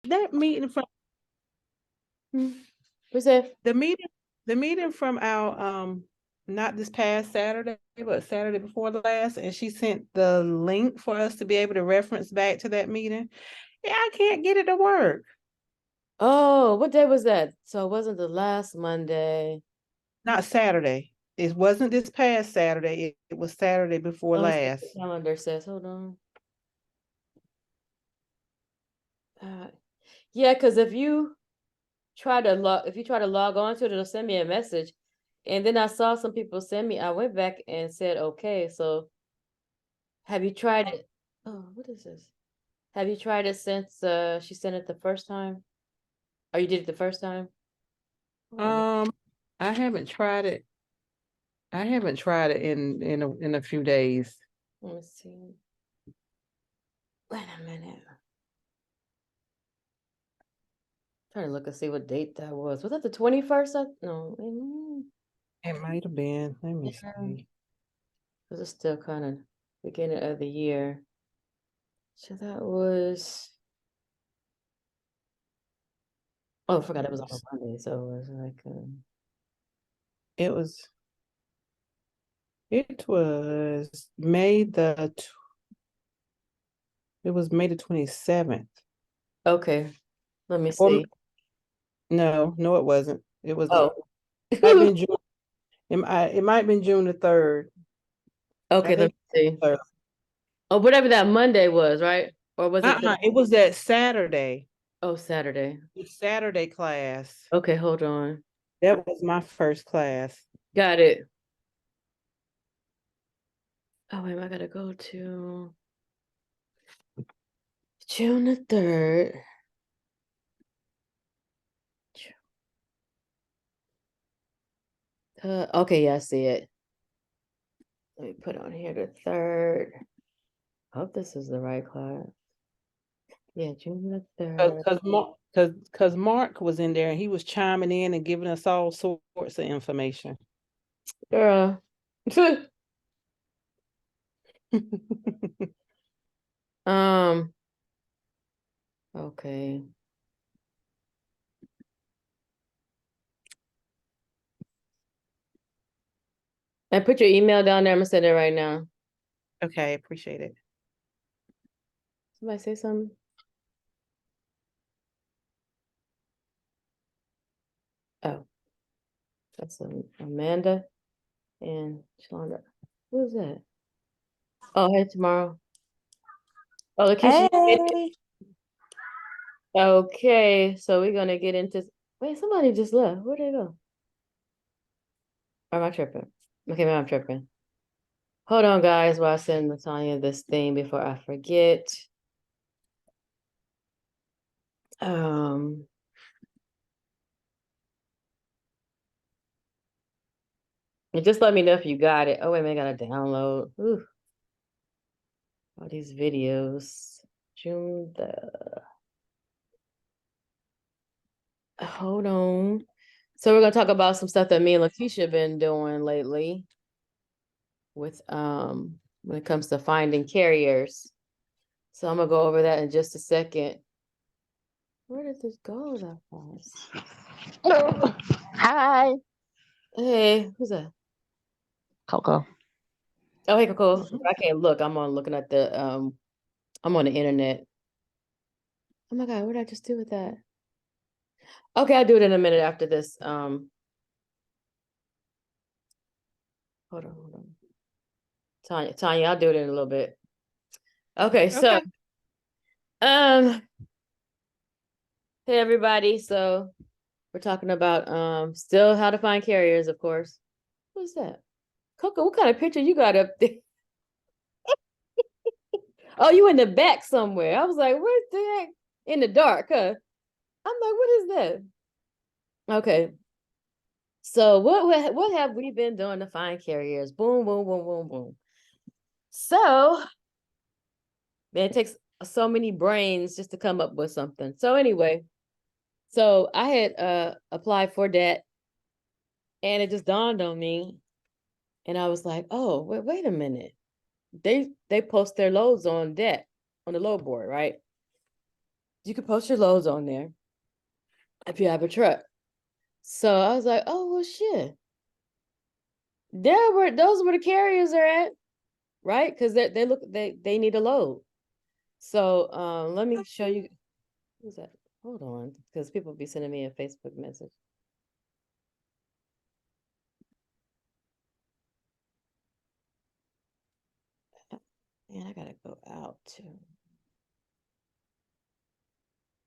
that meeting from What's that? the meeting the meeting from our not this past Saturday, but Saturday before the last, and she sent the link for us to be able to reference back to that meeting. Yeah, I can't get it to work. Oh, what day was that? So it wasn't the last Monday. Not Saturday. It wasn't this past Saturday. It was Saturday before Let me see what last. the calendar says. Hold on. Uh, yeah, because if you try to log on to it, it'll send me a message. And then I saw some people send me, I went back and said, okay, so have you tried it? Oh, what is this? Have you tried it since she sent it the first time? Or you did it the first time? Oh, Um, I haven't tried it. I haven't tried it in a few days. let me see. Wait a minute. Trying to look and see what date that was. Was that the 21st? No. It might have been. Let me Yeah. see. Because it's still kind of beginning of the year. So that was, oh, I forgot it was on a Monday. So it was like, It was it was May the it was May the 27th. okay, let me Or see. no, it wasn't. It was Oh, might have been June. It might have been June the 3rd. I okay, let think me see. 3rd. Oh, whatever that Monday was, right? Or was it the, It was that Saturday. oh, Saturday? The Saturday class. Okay, hold on. That was my first class. Got it. Oh, wait, I gotta go to June the 3rd. Okay, yeah, I see it. Let me put on here the 3rd. Hope this is the right class. Yeah, June the 3rd. Cause Mark was in there and he was chiming in and giving us all sorts of information. Girl. Um, okay. I put your email down there. I'm gonna send it right now. Okay, appreciate it. Somebody say something. Oh, that's Amanda and Shalonda. Who's that? Oh, hey, tomorrow. Oh, Lakeisha. Hey. Okay, so we're gonna get into. Wait, somebody just left. Where'd they go? Or am I tripping? Okay, maybe I'm tripping. Hold on, guys, while I send Latanya this thing before I forget. Um, and just let me know if you got it. Oh, wait a minute, I gotta download. Ooh, all these videos. June the. Hold on. So we're gonna talk about some stuff that me and Lakeisha been doing lately with when it comes to finding carriers. So I'm gonna go over that in just a second. Where did this go that fast? Hi, Hey, who's that? Coco. Oh, hey, Coco. I can't look. Looking at the I'm on the internet. Oh my God, what did I just do with that? Okay, I'll do it in a minute after this. Hold on. Tanya, I'll do it in a little bit. Okay, so Okay. um, hey everybody. So we're talking about still how to find carriers, of course. Who's that? Coco, what kind of picture you got up there? Oh, you in the back somewhere. I was like, where's the heck? In the dark, huh? I'm like, what is that? Okay. So what have we been doing to find carriers? Boom, boom, boom, boom, boom. So man, it takes so many brains just to come up with something. So anyway, so I had applied for that and it just dawned on me. And I was like, oh, wait a minute. They post their loads on that on the load board, right? you can post your loads on there if you have a truck. So I was like, oh well shit. Those were the carriers are at, right? Because they need a load. So let me show you. Who's that? Hold on, because people be sending me a Facebook message. And I gotta go out too.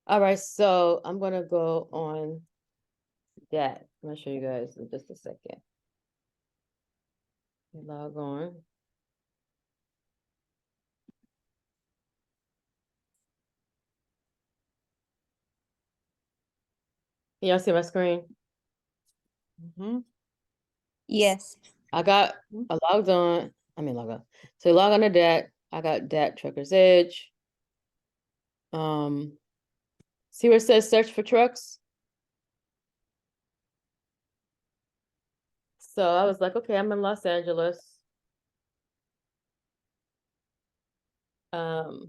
All right, so I'm gonna go on that. I'm gonna show you guys in just a second. Log on. Y'all see my screen? Yes. I logged on. Log on. So log on to that. I got that Trucker's Edge. See where it says search for trucks? So I was like, okay, I'm in Los Angeles. The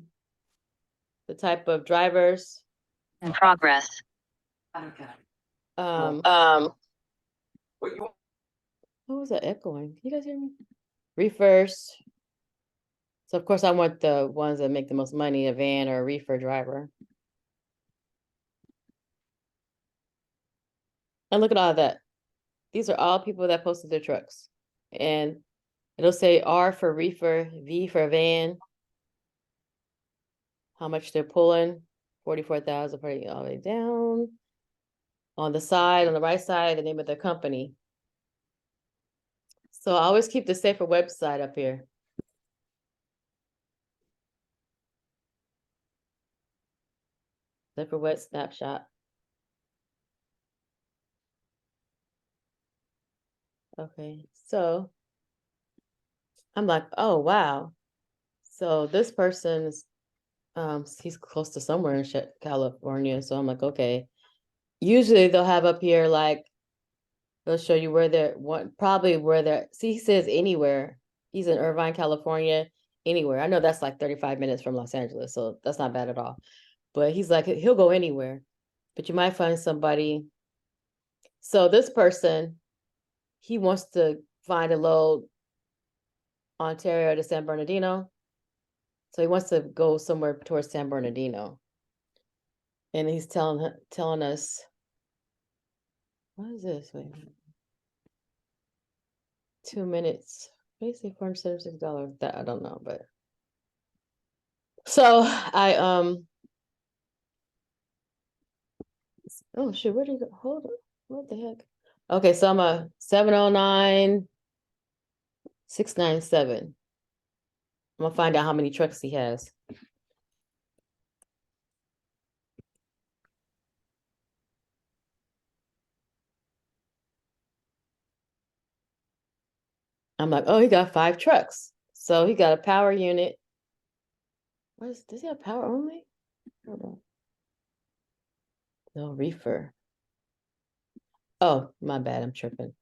type of drivers. In progress. What was that echoing? Can you guys hear me? Reefers. So of course I want the ones that make the most money, a van or a reefer driver. And look at all of that. These are all people that posted their trucks. And it'll say R for reefer, V for van, how much they're pulling, 44,000 all the way down. On the side, on the right side, the name of the company. So I always keep the safer website up here. Safer web snapshot. Okay, so I'm like, oh wow. So this person's he's close to somewhere in California. So I'm like, okay. Usually they'll have up here like they'll show you where they're probably where they're see he says anywhere. He's in Irvine, California, anywhere. I know that's like 35 minutes from Los Angeles, so that's not bad at all. But he's like, he'll go anywhere. But you might find somebody. So this person, he wants to find a load Ontario to San Bernardino. So he wants to go somewhere towards San Bernardino. And he's telling us, what is this? Wait, 2 minutes. What do you say? $476? That I don't know, but so I oh shit, where did you go? Hold on. What the heck? Okay, so I'm a 709 697. I'm gonna find out how many trucks he has. I'm like, oh, he got 5 trucks. So he got a power unit. Does he have power only? Hold on. No, reefer. Oh, my bad. I'm tripping.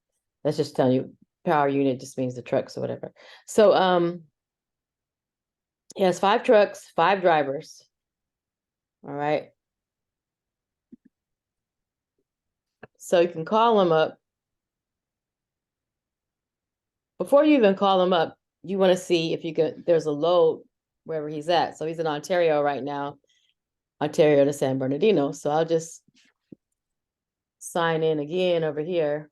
That's just telling you power unit just means the trucks or whatever. So he has 5 trucks, 5 drivers. All right. So you can call him up. Before you even call him up, you want to see if you can, there's a load wherever he's at. So he's in Ontario right now, Ontario to San Bernardino. So I'll just sign in again over here.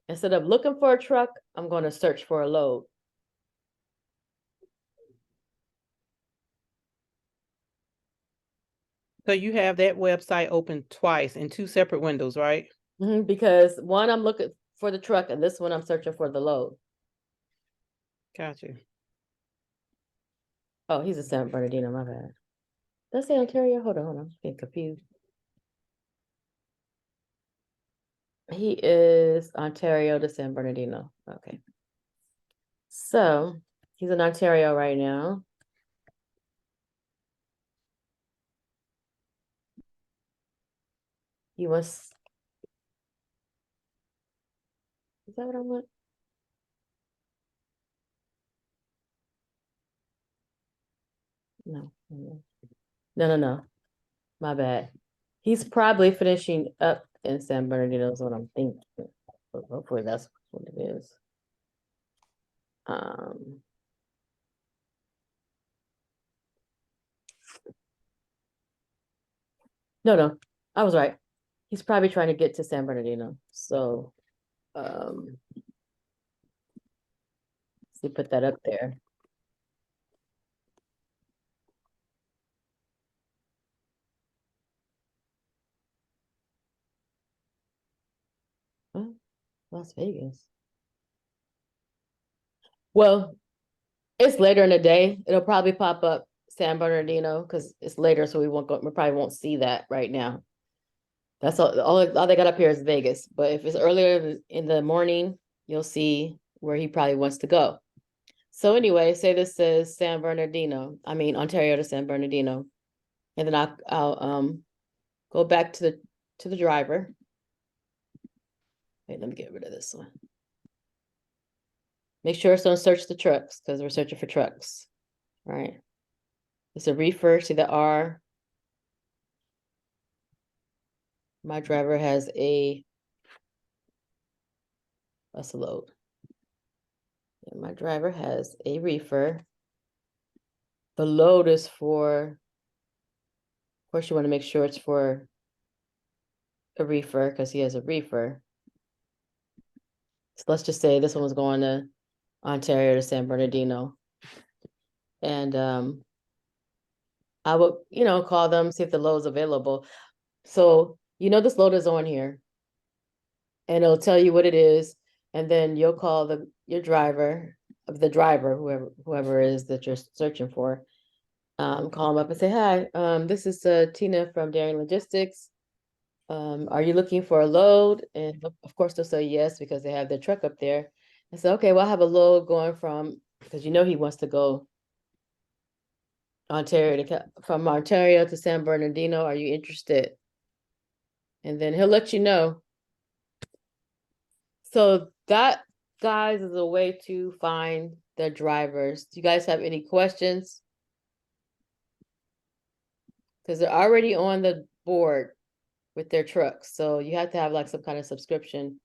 Instead of looking for a truck, I'm going to search for a load. So you have that website open twice in 2 separate windows, right? Because one, I'm looking for the truck, and this one, I'm searching for the load. Gotcha. Oh, he's a San Bernardino, my bad. Did I say Ontario? Hold on, I'm getting confused. He is Ontario to San Bernardino. Okay. So he's in Ontario right now. He wants, is that what I want? No. No. My bad. He's probably finishing up in San Bernardino is what I'm thinking. But hopefully that's what it is. No, I was right. He's probably trying to get to San Bernardino. So he put that up there. Huh? Las Vegas. Well, it's later in the day. It'll probably pop up San Bernardino because it's later, so we probably won't see that right now. That's all they got up here is Vegas. But if it's earlier in the morning, you'll see where he probably wants to go. So anyway, say this says San Bernardino. I mean Ontario to San Bernardino. And then I'll go back to the driver. Wait, let me get rid of this one. Make sure it's don't search the trucks because we're searching for trucks. All right. It's a reefer, see the R. My driver has that's a load. And my driver has a reefer. The load is for, of course, you want to make sure it's for a reefer because he has a reefer. So let's just say this one was going to Ontario to San Bernardino. And I would, call them, see if the load is available. So, this load is on here. And it'll tell you what it is. And then you'll call your driver, whoever it is that you're searching for. Call them up and say, hi, this is Tina from Daring Logistics. Are you looking for a load? And of course they'll say yes because they have their truck up there. And say, okay, well, I have a load going from, because he wants to go from Ontario to San Bernardino. Are you interested? And then he'll let you know. So that, guys, is a way to find the drivers. Do you guys have any questions? Because they're already on the board with their trucks. So you have to have like some kind of subscription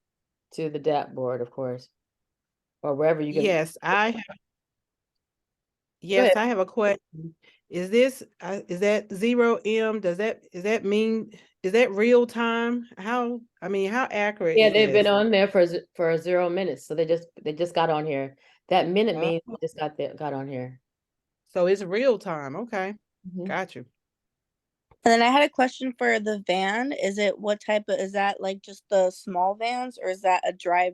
to the DAP board, of course, or wherever you can. Yes, I have a question. Is that 0M? Is that mean, is that real time? How accurate Yeah, is they've been this? on there for 0 minutes. So they just got on here. That minute means they just got on here. So it's real time. Okay. Mhm. Got you. And then I had a question for the van. Is that like just the small vans, or is that a dry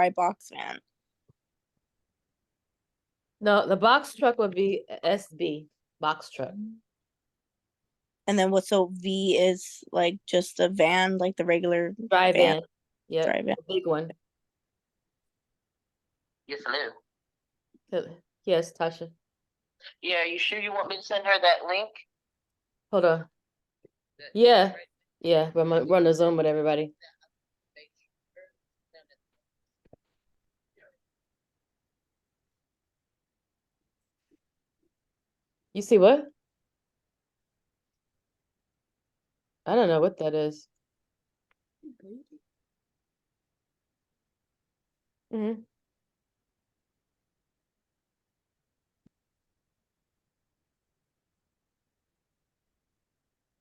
box van? No, the box truck would be SB box truck. And then so V is like just a van, like the regular Dry van. van. Yeah, Dry van. big one. Yes, hello. Yes, Tasha. Yeah, are you sure you want me to send her that link? Hold on. Yeah. We're on the Zoom with everybody. You see what? I don't know what that is. Mm-hmm.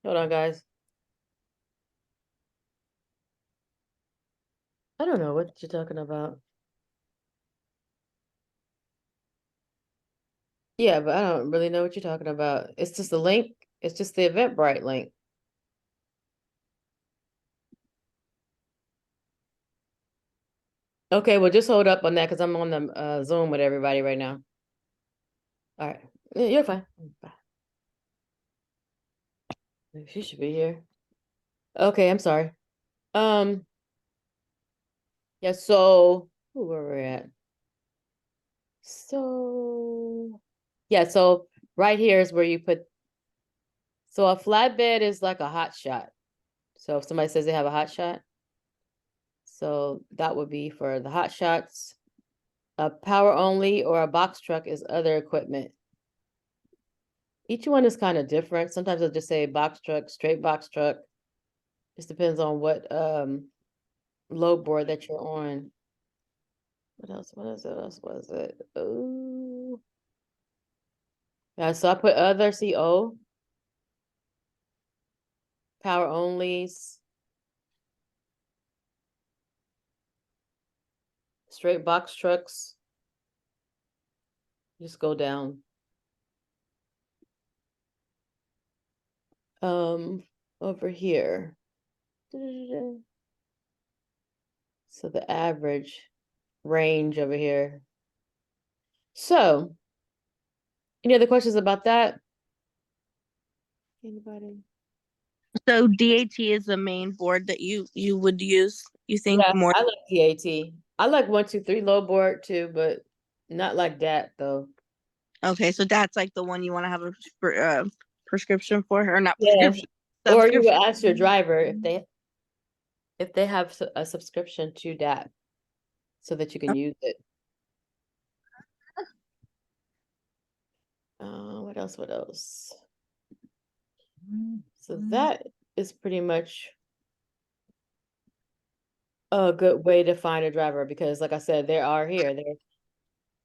Hold on, guys. I don't know what you're talking about. Yeah, but I don't really know what you're talking about. It's just the link. It's just the Eventbrite link. Okay, well, just hold up on that because I'm on the Zoom with everybody right now. All right. Yeah, you're fine. Bye. She should be here. Okay, I'm sorry. Yeah, so where we're at. So yeah, so right here is where you put, so a flatbed is like a hot shot. So if somebody says they have a hot shot, so that would be for the hot shots. A power only or a box truck is other equipment. Each one is kind of different. Sometimes I'll just say box truck, straight box truck. Just depends on what load board that you're on. What else? What else was it? Oh. Yeah, so I put other CO. Power onlys. Straight box trucks. Just go down. Over here. So the average range over here. So, any other questions about that? Anybody? So DAT is the main board that you would use, you think, Yeah, more? I like DAT. I like 1, 2, 3 load board too, but not like that though. Okay, so that's like the one you want to have a prescription for, or not Yeah. prescription, Or you would subscription. ask your driver if they have a subscription to that so that you can use it. What else? What else? So that is pretty much a good way to find a driver because, like I said, they are here.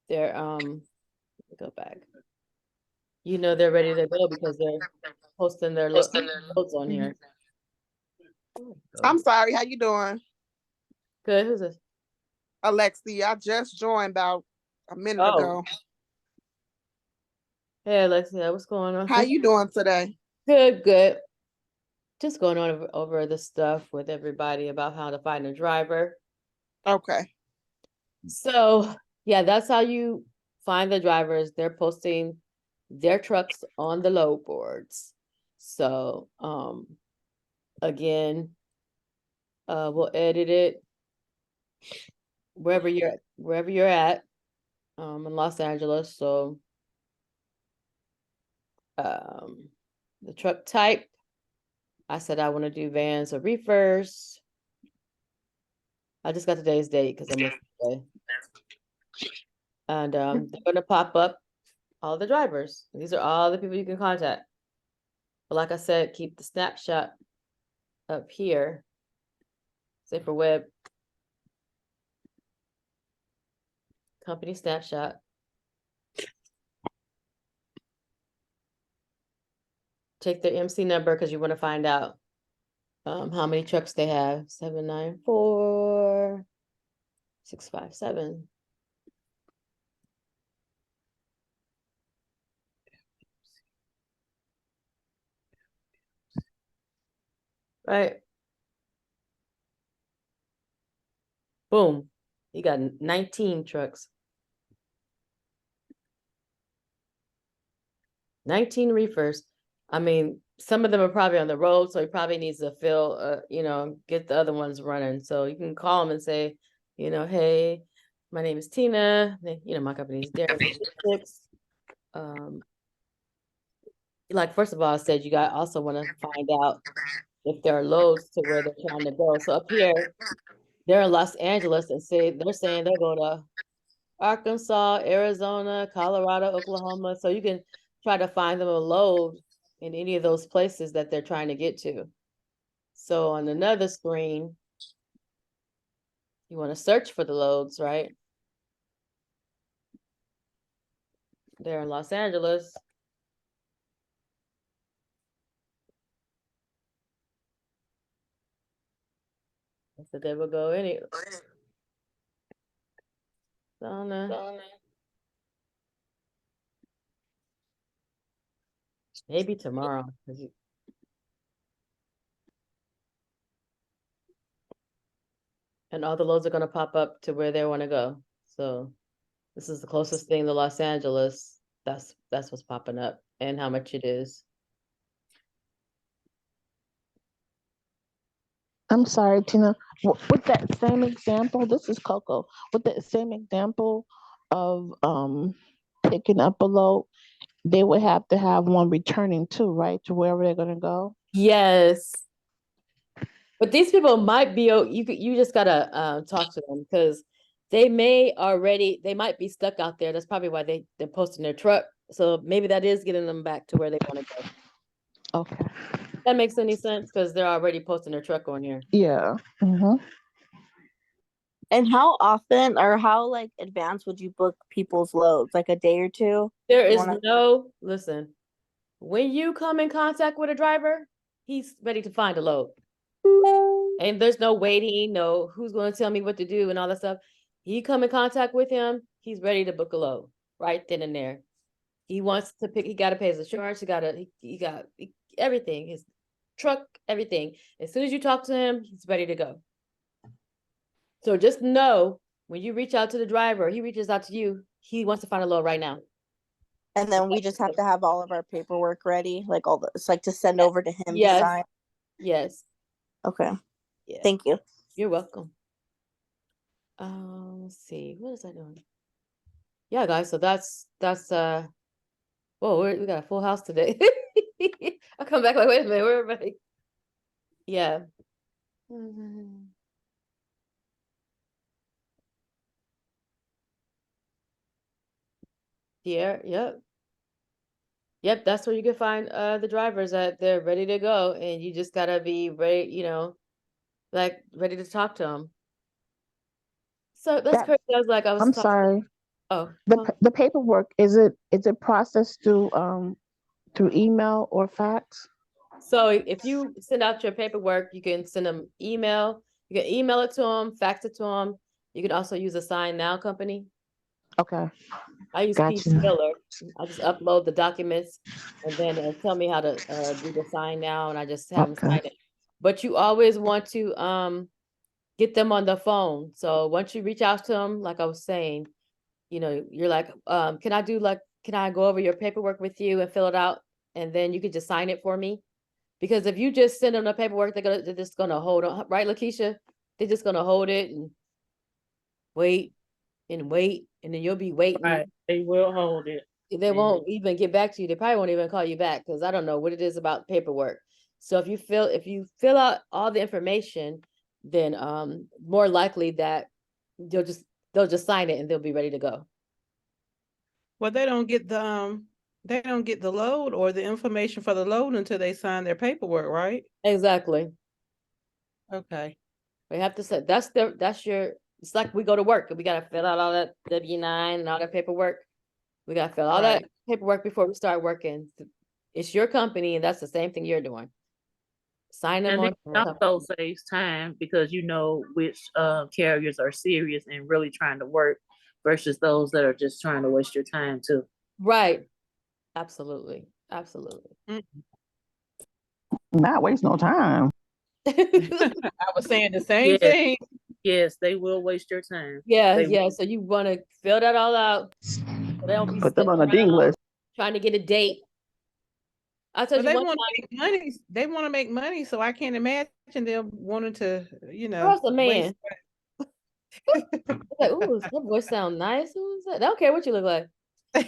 They're let me go back. You know they're ready to go because they're posting their loads on here. I'm sorry, how you doing? Good. Who's this? Alexi, I just joined about a minute Oh. ago. Hey Alexia, what's going on? How you doing today? Good, good. Just going on over the stuff with everybody about how to find a driver. Okay. So yeah, that's how you find the drivers. They're posting their trucks on the load boards. So again, we'll edit it wherever you're at in Los Angeles. So the truck type, I said I want to do vans or reefers. I just got today's date because I missed today. And they're going to pop up all the drivers. These are all the people you can contact. But like I said, keep the snapshot up here. Say for web. Company snapshot. Take their MC number because you want to find out how many trucks they have. 794 657. Right. Boom. You got 19 trucks. 19 reefers. I mean, some of them are probably on the road, so he probably needs to fill, get the other ones running. So you can call them and say, hey, my name is Tina. My company is Darren. Like, first of all, I said you also want to find out if there are loads to where they're trying to go. So up here, they're in Los Angeles and they're saying they'll go to Arkansas, Arizona, Colorado, Oklahoma. So you can try to find them a load in any of those places that they're trying to get to. So on another screen, you want to search for the loads, right? They're in Los Angeles. So they will go any. Maybe tomorrow. And all the loads are going to pop up to where they want to go. So this is the closest thing to Los Angeles. That's what's popping up and how much it is. I'm sorry, Tina. With that same example, this is Coco. With that same example of picking up a load, they would have to have one returning too, right? To wherever they're gonna go. Yes. But these people might be, you just gotta talk to them because they might be stuck out there. That's probably why they're posting their truck So maybe that is getting them back to where they want to go. Okay. That makes any sense because they're already posting their truck on here. Yeah. Mm-hmm. And how often or how like advanced would you book people's loads? Like a day or two? There You is wanna- no, listen, when you come in contact with a driver, he's ready to find a load. And there's no waiting, no who's going to tell me what to do and all that stuff. You come in contact with him, he's ready to book a load right then and there. He wants to pick, he got to pay his insurance, he got everything, his truck, everything. As soon as you talk to him, he's ready to go. So just know when you reach out to the driver, he reaches out to you, he wants to find a load right now. And then we just have to have all of our paperwork ready, like all the, it's like to send over to him to Yes. sign. Yes. Okay. Yeah. Thank you. You're welcome. Let's see, what is I doing? Yeah, guys, so that's whoa, we got a full house today. I come back like, wait a minute, where everybody? Yeah. Yeah, yep. Yep, that's where you can find the drivers at. They're ready to go, and you just gotta be ready, like ready to talk to them. So that's crazy. I was like, I was I'm talking. sorry. Oh, The paperwork, is it processed through email or fax? so if you send out your paperwork, you can send them email. You can email it to them, fax it to them. You can also use a Sign Now company. Okay. I use Gotcha. P-Filler. I just upload the documents and then it'll tell me how to do the sign now, and I just have them sign Okay. it. But you always want to get them on the phone. So once you reach out to them, like I was saying, you're like, can I go over your paperwork with you and fill it out? And then you could just sign it for me. Because if you just send them the paperwork, they're just gonna hold on, right, Lakeisha? They're just gonna hold it and wait, and then you'll be waiting. Right, they will hold it. They won't even get back to you. They probably won't even call you back because I don't know what it is about paperwork. So if you fill out all the information, then more likely that they'll just sign it and they'll be ready to go. Well, they don't get the load or the information for the load until they sign their paperwork, right? Exactly. Okay. We have to say it's like we go to work and we gotta fill out all that W-9 and all that paperwork. We gotta fill all that paperwork before we start working. It's your company and that's the same thing you're doing. Sign them And on. it also saves time because you know which carriers are serious and really trying to work versus those that are just trying to waste your time too. Right. Absolutely. Absolutely. Not waste no time. I was saying the same Yes. thing. Yes, they will waste your time. Yeah, They yeah. So you want to fill that all out. So they don't be Put them sitting on a ding around list. trying to get a date. I told But you they one want time, to make money. They want to make money, so I can't imagine them wanting to, where's the man? waste. Like, ooh, that voice sound nice. Who's that? I don't care what you look like. You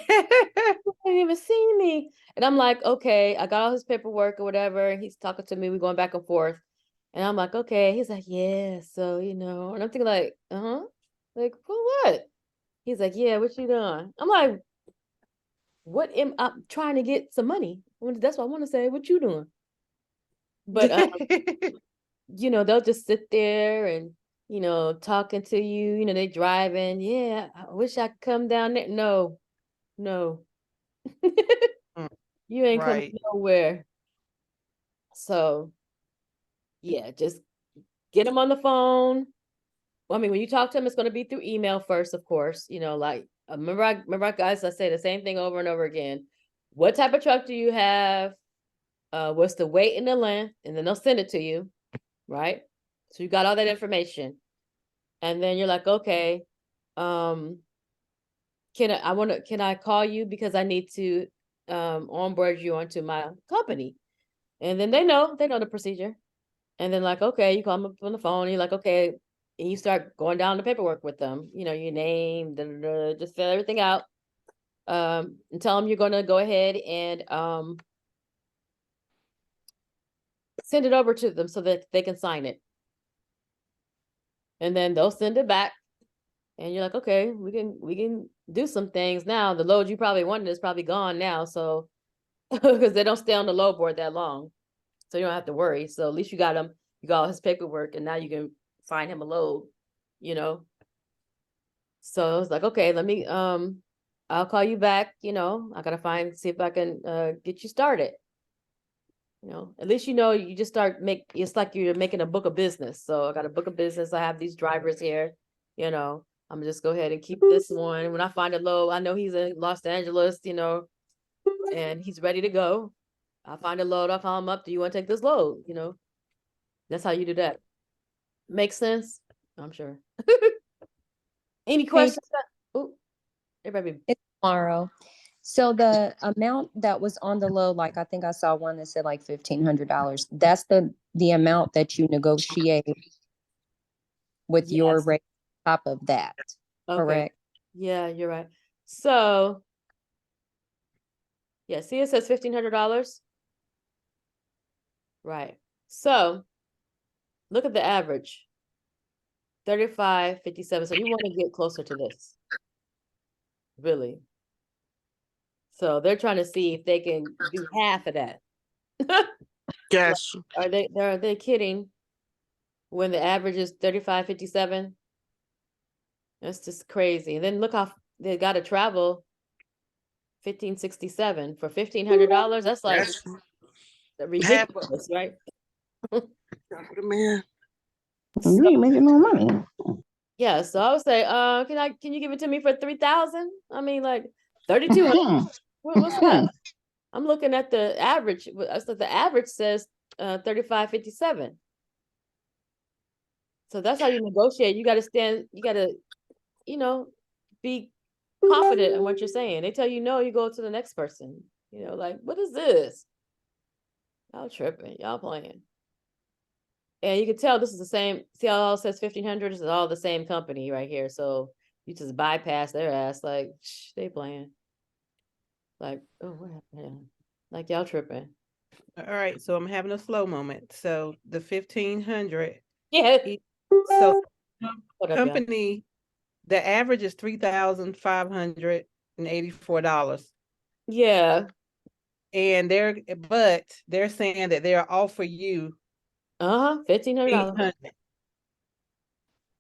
didn't even see me. And I'm like, okay, I got all his paperwork or whatever. And he's talking to me. We're going back and forth. And I'm like, okay. He's like, yeah. So, and I'm thinking like, like, for what? He's like, yeah, what you doing? I'm like, what am I trying to get some money? That's what I want to say. What you doing? But they'll just sit there and talking to you. They driving. Yeah, I wish I could come down there. No. You ain't coming Right. nowhere. So yeah, just get them on the phone. Well, I mean, when you talk to them, it's going to be through email first, of course. Like remember, guys, I say the same thing over and over again. What type of truck do you have? What's the weight and the length? And then they'll send it to you, right? So you got all that information, and then you're like, okay, can I call you because I need to onboard you onto my company? And then they know the procedure. And then like, okay, you call them up on the phone, and you're like, okay, and you start going down the paperwork with them, your name, just fill everything out. And tell them you're gonna go ahead and send it over to them so that they can sign it. And then they'll send it back. And you're like, okay, we can do some things now. The load you probably wanted is probably gone now. So because they don't stay on the load board that long. So you don't have to worry. So at least you got him, you got all his paperwork, and now you can find him a load, you know. So I was like, okay, let me I'll call you back, you know. I gotta see if I can get you started. You know, at least you know you just it's like you're making a book of business. So I got a book of business. I have these drivers here, you know. I'm just go ahead and keep this one. When I find a load, I know he's in Los Angeles, you know, and he's ready to go. I'll find a load, I'll call him up. Do you want to take this load? You know, that's how you do that. Makes sense? I'm sure. Any questions? Oh, everybody. It's tomorrow. So the amount that was on the low, like I think I saw one that said like $1,500. That's the amount that you negotiate with your Yes. rate on top of that. Okay. Correct. Yeah, you're right. So, yeah, see, it says $1,500. Right. So, look at the average. 35.57. So you want to get closer to this. Really. So they're trying to see if they can do half of that. Yes. Are they kidding? When the average is 35.57? That's just crazy. And then look how they got to travel 15.67 for $1,500. That's like Yes. ridiculous, right? Man. You ain't making no money. Yeah, so I would say, can you give it to me for 3,000? I mean, like 3,200. What's that? I'm looking at the average. So the average says 35.57. So that's how you negotiate. You got to, you know, be confident in what you're saying. They tell you no, you go to the next person. You know, like, what is this? Y'all tripping, y'all playing. And you can tell this is the same. See how it all says 1,500? This is all the same company right here. So you just bypass their ass. Like, they playing. Like, oh, what happened? Like, y'all tripping. All right, so I'm having a slow moment. So the 1,500. Yeah. So What up, y'all? company, the average is $3,584. Yeah. And they're saying that they'll offer you $1,500. $1,800.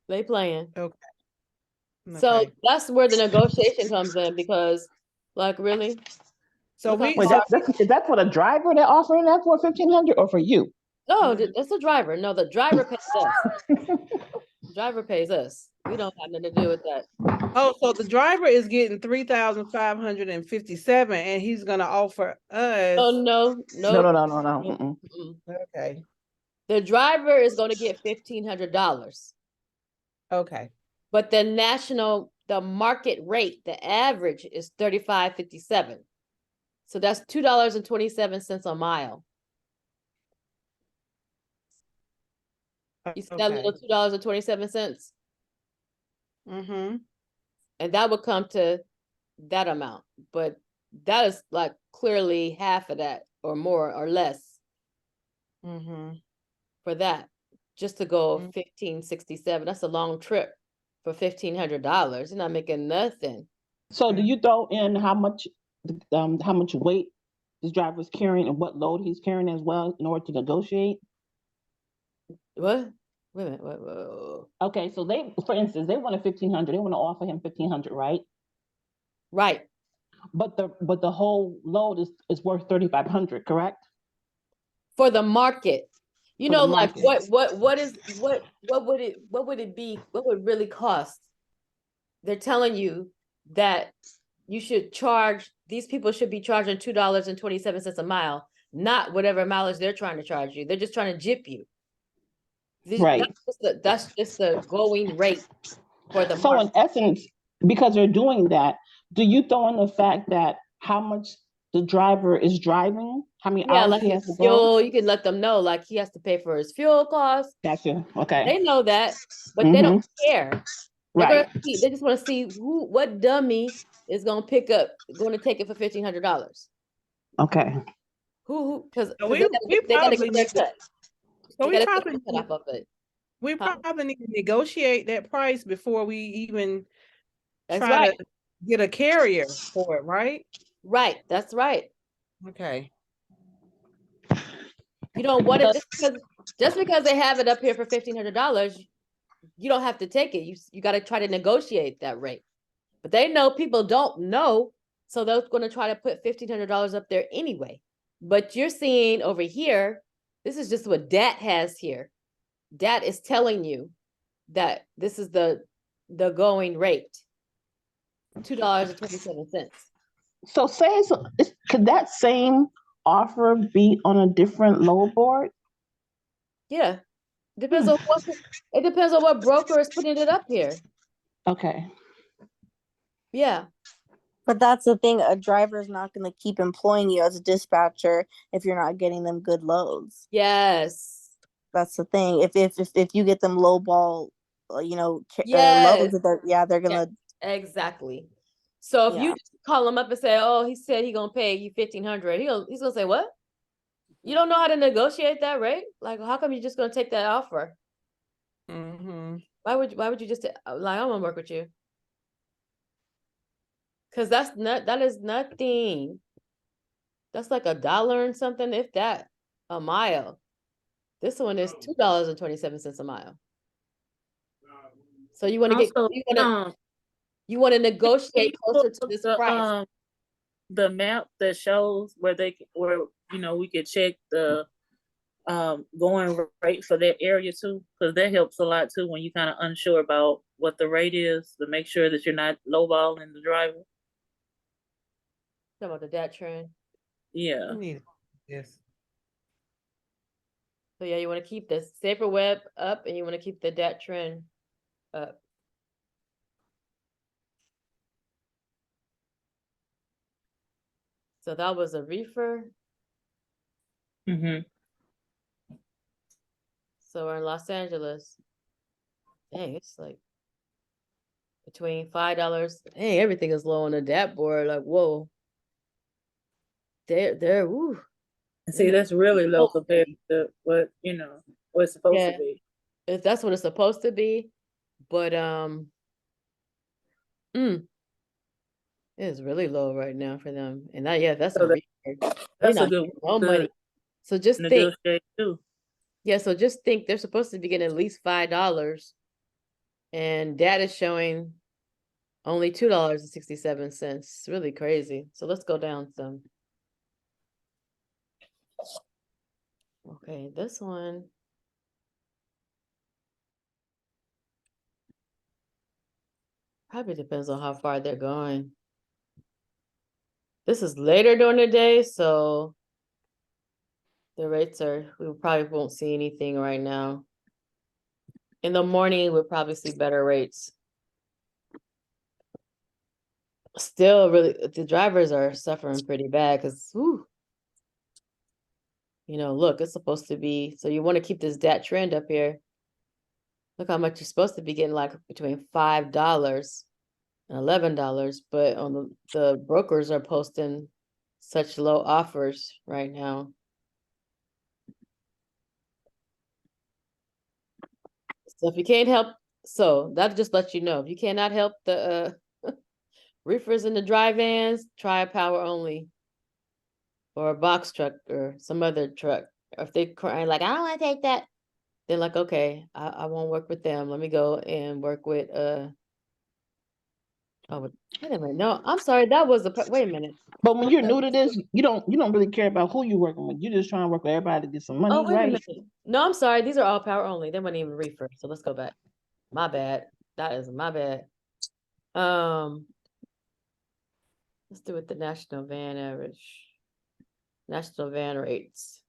They playing. Okay. So Okay. that's where the negotiation comes in, because, like, really. So Look how- we Wait, is that for the driver they're offering that for 1,500 or for you? No, that's the driver. No, the driver pays us. Driver pays us. We don't have nothing to do with that. Oh, so the driver is getting 3,557, and he's gonna offer us. Oh no. No. Okay. The driver is going to get $1,500, Okay. but the market rate, the average is 35.57. So that's $2.27 a mile. You see that little $2.27? Mm-hmm. And that would come to that amount, but that is like clearly half of that or more or less Mm-hmm. for that, just to go Mhm. 15.67. That's a long trip for $1,500. You're not making nothing. So do you throw in how much weight this driver's carrying and what load he's carrying as well in order to negotiate? What? Wait a minute. Whoa. Okay, so for instance, they want 1,500. They want to offer him 1,500, right? Right. But the whole load is worth 3,500, correct? For the market. You For know, the like market. what would it be? What would really cost? They're telling you that you should charge, these people should be charging $2.27 a mile, not whatever mileage they're trying to charge you. They're just trying to jip you. Right. That's just the going rate for the So market. in essence, because they're doing that, do you throw in the fact that how much the driver is driving, how many Yeah, hours like he has to his go? fuel, you can let them know, like he has to pay for his fuel costs. Gotcha. Okay. They know that, but they don't care. They're Right. gonna see, they just want to see what dummy is gonna take it for $1,500. Okay. Because So they gotta we get their probably cut. So They we gotta probably take the cut off of it. We Huh? probably need to negotiate that price before we even That's try right. to get a carrier for it, right? Right. That's right. Okay. You don't want it just because they have it up here for $1,500, you don't have to take it. You got to try to negotiate that rate. But they know people don't know, so they're going to try to put $1,500 up there anyway. But you're seeing over here, this is just what DAT has here. DAT is telling you that this is the going rate, $2.27. So could that same offer be on a different load board? Yeah, depends on it depends on what broker is putting it up here. Okay. Yeah, But that's the thing, a driver's not going to keep employing you as a dispatcher if you're not getting them good loads. yes, That's the thing. If you get them low ball, yes, loads, they're gonna. exactly. So if Yeah. you just call him up and say, "Oh, he said he gonna pay you 1,500," he's gonna say, "What? You don't know how to negotiate that rate? Like, how come you just gonna take that offer? Mm-hmm. Why would you just like, I'm gonna work with you? Because that is nothing. That's like $1 and something, if that, a mile. This one is $2.27 a mile. So you want to get Also, you want to negotiate closer to this the price. the map that shows where we could check the going rate for that area too, because that helps a lot too when you kind of unsure about what the rate is, to make sure that you're not lowballing the driver. Talking about the DAT trend. Yeah. Yes. So yeah, you want to keep the safer web up, and you want to keep the DAT trend up. So that was a reefer. Mm-hmm. So we're in Los Angeles. Dang, it's like between $5. Hey, everything is low on the DAT board. Like, whoa. They're woo. See, that's really low compared to what it's supposed to Yeah, be. if that's what it's supposed to be, but it is really low right now for them. And that's So a reefer. They're that's a not good making no to money. So just think, negotiate too. so just think they're supposed to be getting at least $5, and DAT is showing only $2.67. It's really crazy. So let's go down some. Okay, this one. Probably depends on how far they're going. This is later during the day, so the rates we probably won't see anything right now. In the morning, we'll probably see better rates. Still, really, the drivers are suffering pretty bad because, look, it's supposed to be, so you want to keep this DAT trend up here. Look how much you're supposed to be getting, like between $5 and $11, but on the brokers are posting such low offers right now. So if you can't help, so that just lets you know, if you cannot help the reefers in the dry vans, try a power only or a box truck or some other truck. Or if they crying like, I don't want to take that, they're like, okay, I won't work with them. Let me go and work with wait a minute. No, I'm sorry. That was wait a minute. But when you're new to this, you don't really care about who you're working with. You're just trying to work with everybody to get some money, Oh, wait a right? minute. No, I'm sorry. These are all power only. They weren't even reefer. So let's go back. My bad. That is my bad. Let's do it the national van average. National van rates.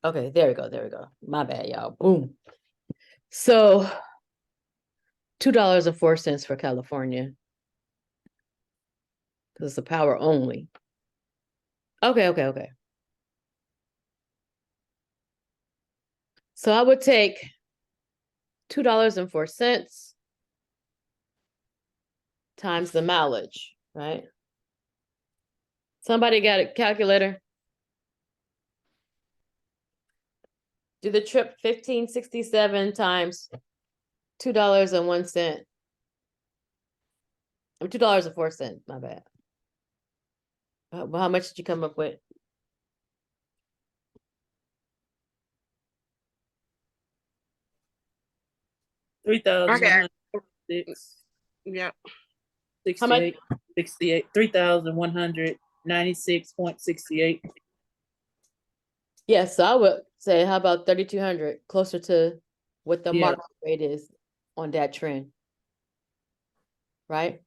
Okay, there we go. There we go. My bad, y'all. Boom. So $2.04 for California. Because it's a power only. Okay. So I would take $2.04 times the mileage, right? Somebody got a calculator? Do the trip 1567 times $2.01. Or $2.04, my bad. Well, how much did you come up with? Okay. 3,106, Yeah. 68, 68, 3,196.68. Yes, so I would say, how about 3,200, closer to what the Yeah. market rate is on that trend, right?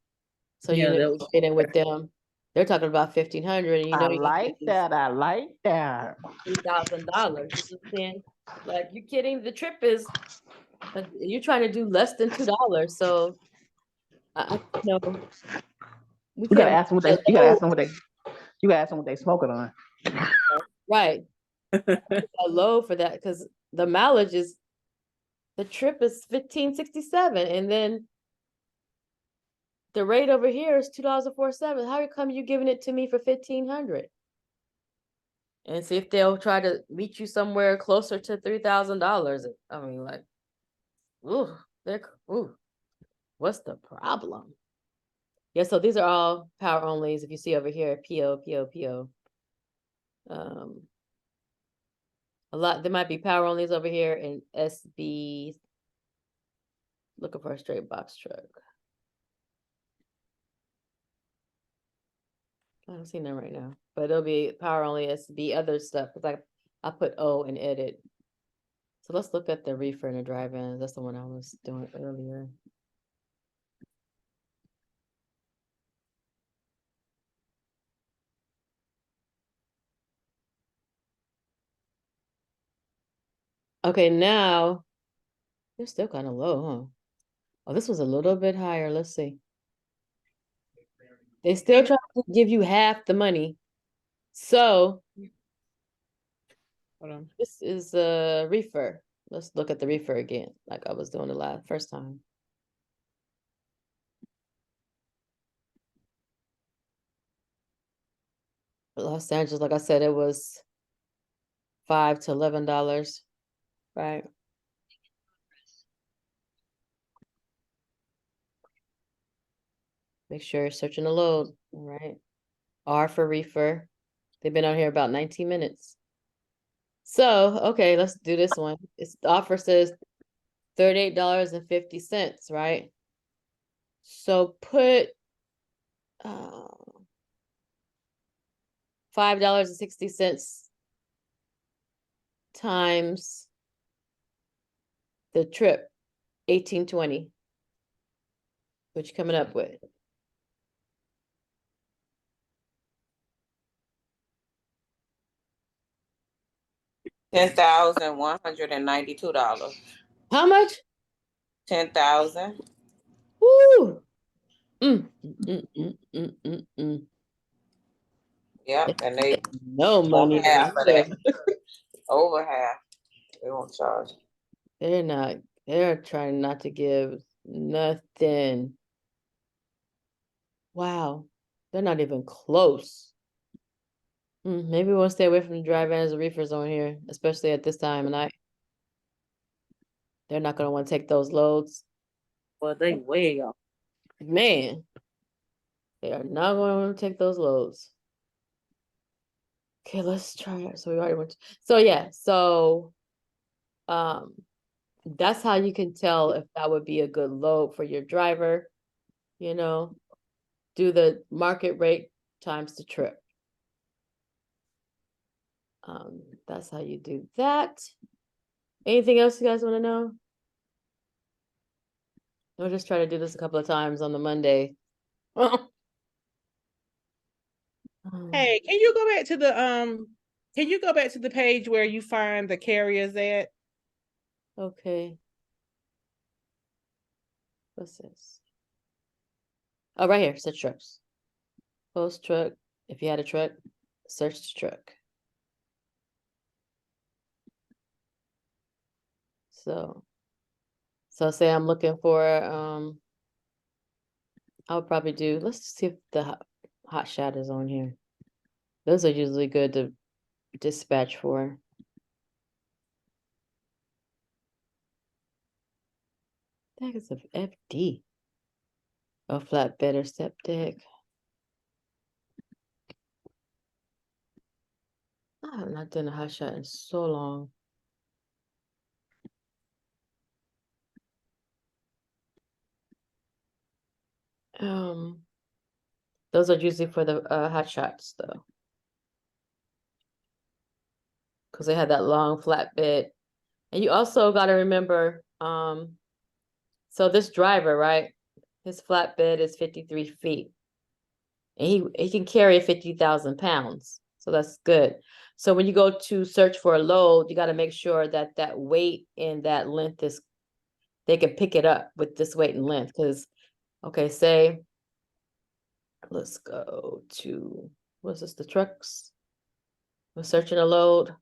So you Yeah, that was negotiating with them. They're talking about 1,500, and you know I like that. I like that. $3,000. You know what I'm saying? Like, you kidding? The trip is you're trying to do less than $2. So you know, we You gotta can't ask them what they. make You that gotta low, ask them what they. You gotta ask them what they smoking on. right? A low for that, because the mileage is, the trip is 1567, and then the rate over here is $2.47. How come you giving it to me for 1,500? And see if they'll try to meet you somewhere closer to $3,000. I mean, like, ooh, ooh, what's the problem? Yeah, so these are all power onlys. If you see over here, PO, PO, PO. A lot, there might be power onlys over here and SB. Looking for a straight box truck. I don't see them right now, but it'll be power only SB, other stuff, because I put O and edit. So let's look at the reefer and the drive-ins. That's the one I was doing earlier. Okay, now they're still kind of low, huh? Oh, this was a little bit higher. Let's see. They still try to give you half the money. So Hold on. this is a reefer. Let's look at the reefer again, like I was doing the first time. Los Angeles, like I said, it was $5 to $11, right? Make sure you're searching the load, all right? R for reefer. They've been out here about 19 minutes. So, okay, let's do this one. The offer says $38.50, right? So put $5.60 times the trip, 1820. What you coming up with? $10,192. How much? 10,000. Woo! Yep, and they No want money half over of here. that. Over half. They won't charge. They're trying not to give nothing. Wow, they're not even close. Maybe we'll stay away from the dry vans and reefers on here, especially at this time of night. They're not gonna want to take those loads. Well, they way off. Man, they are not going to want to take those loads. Okay, let's try it. So we already went. So yeah, so that's how you can tell if that would be a good load for your driver. You know, do the market rate times the trip. That's how you do that. Anything else you guys want to know? We'll just try to do this a couple of times on the Monday. Hey, can you go back to the page where you find the carriers at? Okay. What's this? Oh, right here, search trucks. Post truck. If you had a truck, search the truck. So say I'm looking for, I'll probably do, let's see if the hot shot is on here. Those are usually good to dispatch for. Heck is a FD? A flatbed or step deck. I have not done a hot shot in so long. Those are usually for the hot shots though. Because they had that long flatbed. And you also got to remember, so this driver, right? His flatbed is 53 feet. And he can carry 50,000 pounds. So that's good. So when you go to search for a load, you got to make sure that that weight and that length is, they can pick it up with this weight and length. Because, okay, say, let's go to, what's this, the trucks? We're searching a load.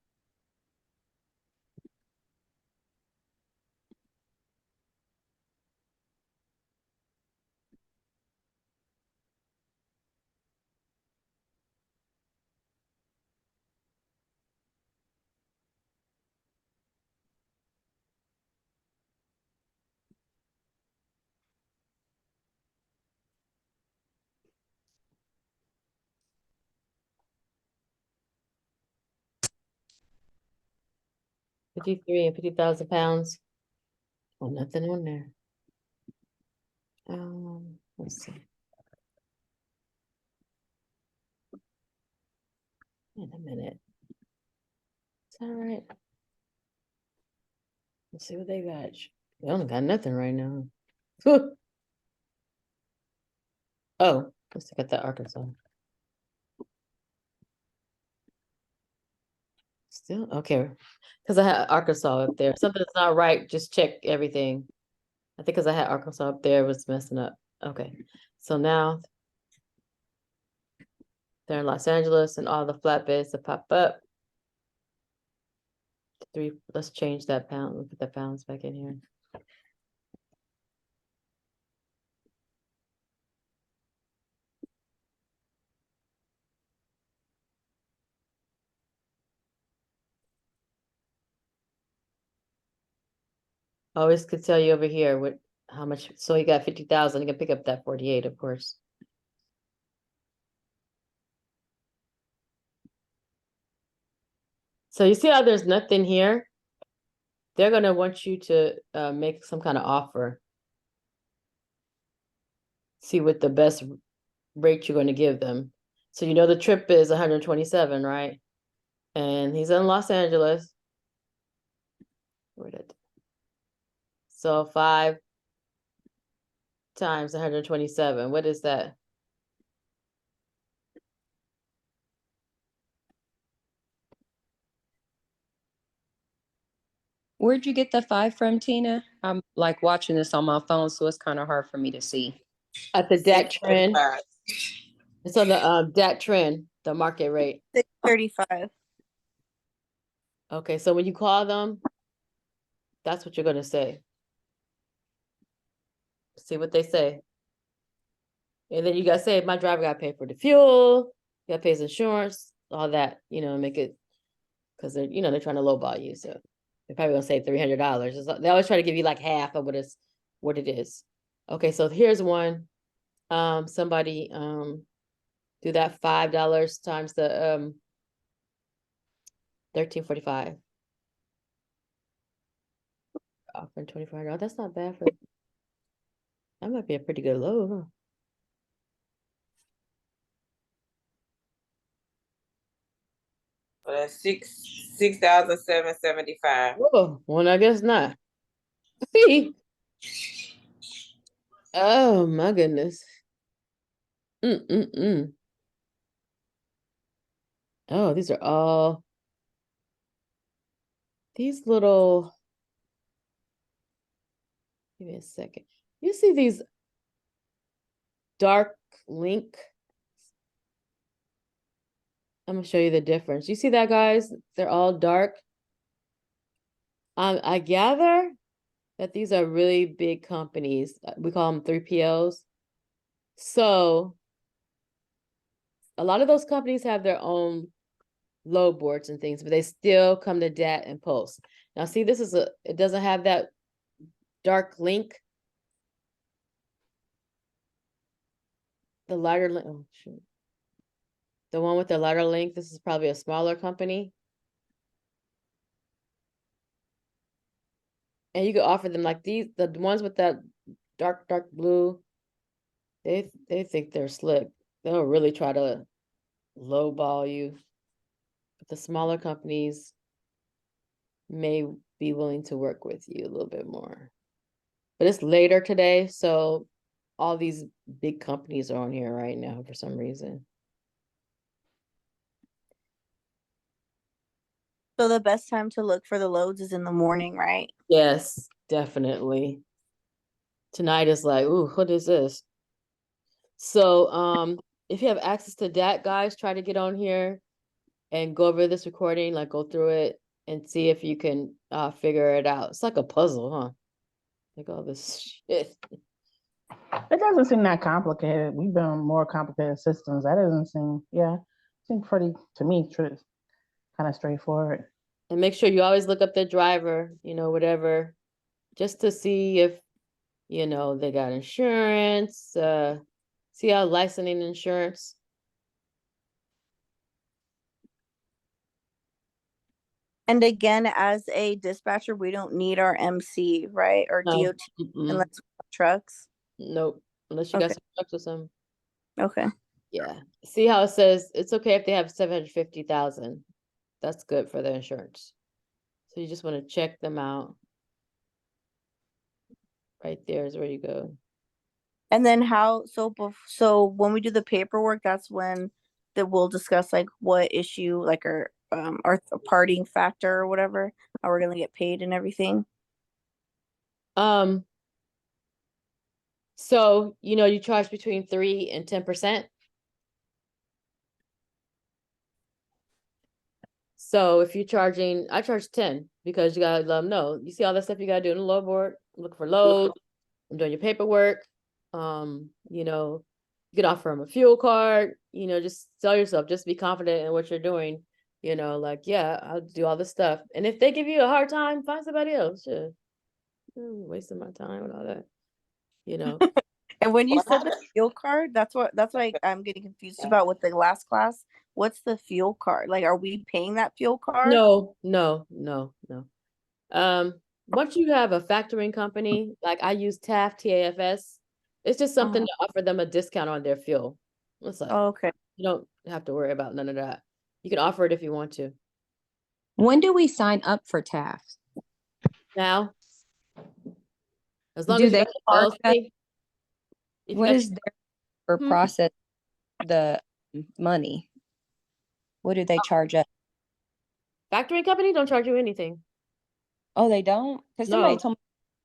$53 and 50,000 pounds. Oh, nothing on there. Let's see. In a minute. Is that right? Let's see what they got. They only got nothing right now. Oh, let's look at that Arkansas. Still okay, because I had Arkansas up there. Something's not right. Just check everything. I think because I had Arkansas up there, it was messing up. Okay, so now they're in Los Angeles, and all the flatbeds that pop up. Let's change that pound. We'll put the pounds back in here. I always could tell you over here what how much. So he got 50,000. He can pick up that 48, of course. So you see how there's nothing here? They're gonna want you to make some kind of offer. See what the best rate you're gonna give them. So you know the trip is 127, right? And he's in Los Angeles. Where did? So 5 times 127. What is that? Where'd you get the 5 from, Tina? I'm like watching this on my phone, so it's kind of hard for me to see. At the DAT trend. 635. It's on the DAT trend, the market rate. 635. Okay, so when you call them, that's what you're gonna say. See what they say. And then you gotta say, my driver gotta pay for the fuel, you gotta pay his insurance, all that, make it, because they're, they're trying to lowball you. So they're probably gonna say $300. They always try to give you like half of what it is. Okay, so here's one. Somebody do that $5 times the 1345. Offering $25. That's not bad for, that might be a pretty good load, huh? So that's 6,775. Oh, well, I guess not. Oh my goodness. Oh, these are all these little. Give me a second. You see these dark link? I'm gonna show you the difference. You see that, guys? They're all dark. I gather that these are really big companies. We call them 3PLs. So a lot of those companies have their own load boards and things, but they still come to DAT and post. Now, see, it doesn't have that dark link. the lighter length, oh shoot. The one with the lighter length, this is probably a smaller company. And you could offer them like these, the ones with that dark blue. They think they're slick. They'll really try to lowball you. But the smaller companies may be willing to work with you a little bit more. But it's later today, so all these big companies are on here right now for some reason. So the best time to look for the loads is in the morning, right? Yes, definitely. Tonight is like, ooh, what is this? So if you have access to that, guys, try to get on here and go over this recording, like go through it and see if you can figure it out. It's like a puzzle, huh? Like all this shit. It doesn't seem that complicated. We've been on more complicated systems. That doesn't seem, yeah, seems pretty, to me, kind of straightforward. And make sure you always look up the driver, you know, whatever, just to see if, you know, they got insurance, see how licensing insurance. And again, as a dispatcher, we don't need our MC, right? Or No. DOT unless we have trucks. Nope. Unless you got Okay. some trucks or something. Okay. Yeah. See how it says it's okay if they have 750,000. That's good for the insurance. So you just want to check them out. Right there is where you go. And then so when we do the paperwork, that's when we'll discuss like what issue, like our parting factor or whatever, how we're gonna get paid and everything. So you know you charge between 3 and 10%. So if you're charging, I charge 10 because you gotta let them know. You see all that stuff you gotta do in the load board, look for loads, I'm doing your paperwork. You know, you can offer them a fuel card, you know, just sell yourself, just be confident in what you're doing, you know, like, yeah, I'll do all this stuff. And if they give you a hard time, find somebody else. Sure. Wasting my time and all that, you know. And when you said the fuel card, that's what I'm getting confused about with the last class. What's the fuel card? Like, are we paying that fuel card? No. Once you have a factoring company, like I use TAFS, it's just something to offer them a discount on their fuel. It's like, okay. you don't have to worry about none of that. You can offer it if you want to. When do we sign up for TAF? Now, as long Do as you they got charge us? LLC, if you What got is there for process the money? What do they charge us? factoring company, don't charge you anything. Oh, they don't? Because No. somebody told me